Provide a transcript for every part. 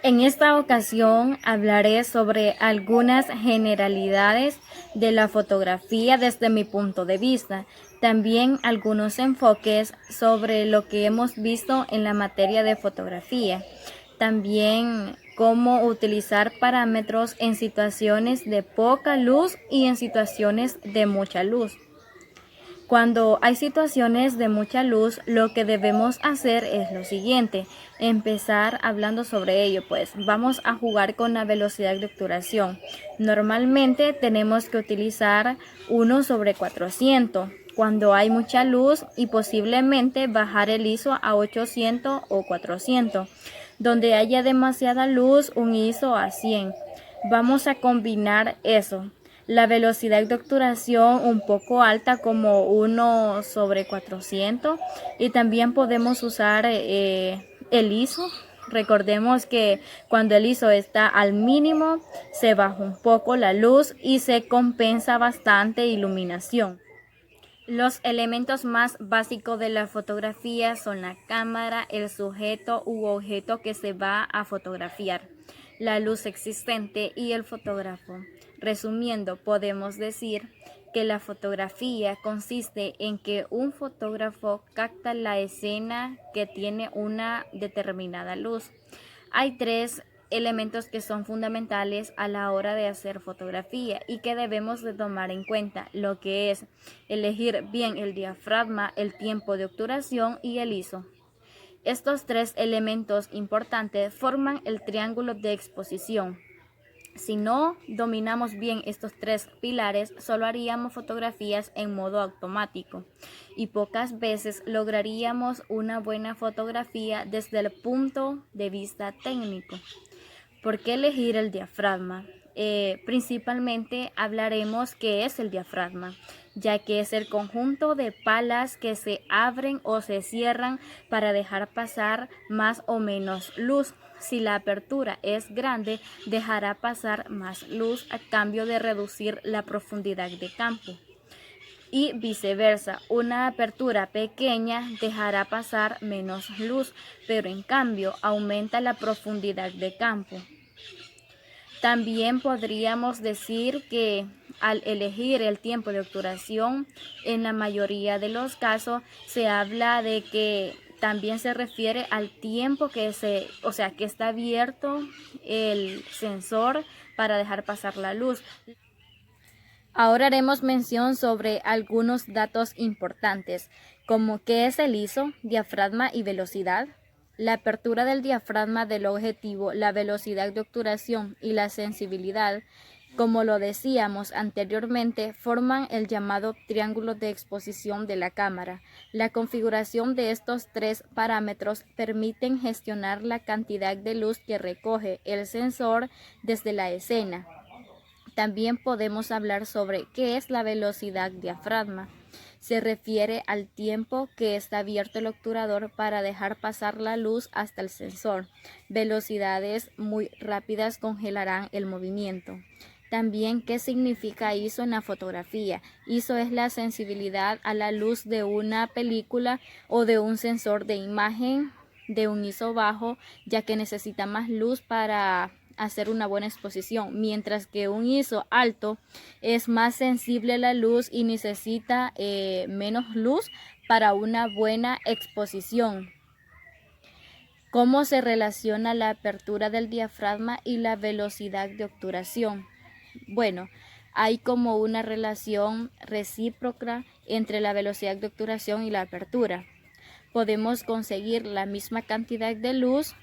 En esta ocasión hablaré sobre algunas generalidades de la fotografía desde mi punto de vista, también algunos enfoques sobre lo que hemos visto en la materia de fotografía, también cómo utilizar parámetros en situaciones de poca luz y en situaciones de mucha luz. Cuando hay situaciones de mucha luz, lo que debemos hacer es lo siguiente, empezar hablando sobre ello, pues vamos a jugar con la velocidad de obturación. Normalmente tenemos que utilizar 1/400 cuando hay mucha luz y posiblemente bajar el ISO a 800 o 400. Donde haya demasiada luz, un ISO a 100. Vamos a combinar eso. La velocidad de obturación un poco alta como 1/400 y también podemos usar el ISO. Recordemos que cuando el ISO está al mínimo se baja un poco la luz y se compensa bastante iluminación. Los elementos más básicos de la fotografía son la cámara, el sujeto u objeto que se va a fotografiar, la luz existente y el fotógrafo. Resumiendo, podemos decir que la fotografía consiste en que un fotógrafo capta la escena que tiene una determinada luz. Hay tres elementos que son fundamentales a la hora de hacer fotografía y que debemos de tomar en cuenta, lo que es elegir bien el diafragma, el tiempo de obturación y el ISO. Estos tres elementos importantes forman el triángulo de exposición. Si no dominamos bien estos tres pilares, solo haríamos fotografías en modo automático y pocas veces lograríamos una buena fotografía desde el punto de vista técnico. ¿Por qué elegir el diafragma? Principalmente hablaremos qué es el diafragma, ya que es el conjunto de palas que se abren o se cierran para dejar pasar más o menos luz. Si la apertura es grande, dejará pasar más luz a cambio de reducir la profundidad de campo. Y viceversa, una apertura pequeña dejará pasar menos luz, pero en cambio aumenta la profundidad de campo. También podríamos decir que al elegir el tiempo de obturación, en la mayoría de los casos se habla de que también se refiere al tiempo que que está abierto el sensor para dejar pasar la luz. Ahora haremos mención sobre algunos datos importantes, como qué es el ISO, diafragma y velocidad. La apertura del diafragma del objetivo, la velocidad de obturación y la sensibilidad, como lo decíamos anteriormente, forman el llamado triángulo de exposición de la cámara. La configuración de estos tres parámetros permiten gestionar la cantidad de luz que recoge el sensor desde la escena. También podemos hablar sobre qué es la velocidad diafragma. Se refiere al tiempo que está abierto el obturador para dejar pasar la luz hasta el sensor. Velocidades muy rápidas congelarán el movimiento. También, ¿qué significa ISO en la fotografía? ISO es la sensibilidad a la luz de una película o de un sensor de imagen de un ISO bajo, ya que necesita más luz para hacer una buena exposición, mientras que un ISO alto es más sensible a la luz y necesita menos luz para una buena exposición. ¿Cómo se relaciona la apertura del diafragma y la velocidad de obturación? Bueno, hay como una relación recíproca entre la velocidad de obturación y la apertura. Podemos conseguir la misma cantidad de luz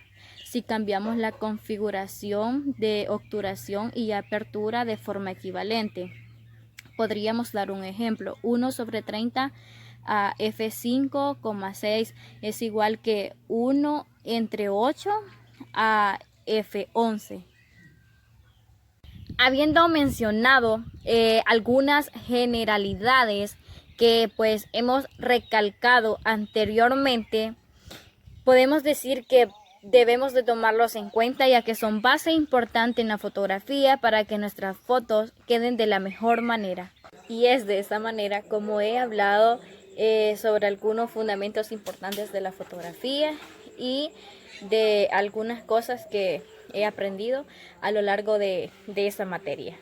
si cambiamos la configuración de obturación y apertura de forma equivalente. Podríamos dar un ejemplo, 1/30 a f5,6 es igual que 1/8 a f11. Habiendo mencionado algunas generalidades que pues hemos recalcado anteriormente, podemos decir que debemos de tomarlos en cuenta ya que son base importante en la fotografía para que nuestras fotos queden de la mejor manera. Y es de esa manera como he hablado sobre algunos fundamentos importantes de la fotografía y de algunas cosas que he aprendido a lo largo de esta materia.